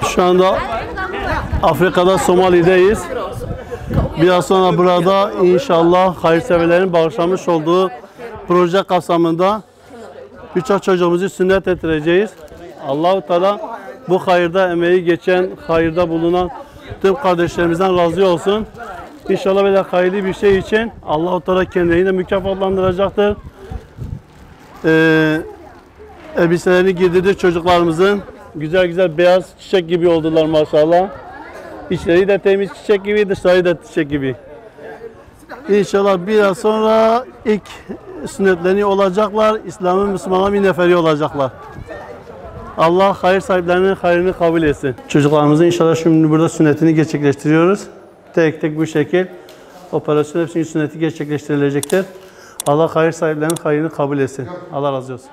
Şu anda Afrika'da Somali'deyiz. Biraz sonra burada inşallah hayırseverlerin bağışlamış olduğu proje kapsamında birçok çocuğumuzu sünnet ettireceğiz. Allah-u Teala bu hayırda emeği geçen, hayırda bulunan tüm kardeşlerimizden razı olsun. İnşallah böyle hayırlı bir şey için Allah-u Teala kendilerini de mükafatlandıracaktır. Elbiselerini giydirdi çocuklarımızın. Güzel güzel beyaz çiçek gibi oldular maşallah. İçleri de temiz çiçek gibi, dışarı da çiçek gibi. İnşallah biraz sonra ilk sünnetlerini olacaklar. İslam'ın, Müslümanların bir neferi olacaklar. Allah hayır sahiplerinin hayrını kabul etsin. Çocuklarımızın inşallah şimdi burada sünnetini gerçekleştiriyoruz. Tek tek bu şekil operasyon hepsinin sünneti gerçekleştirilecektir. Allah hayır sahiplerinin hayrını kabul etsin. Allah razı olsun.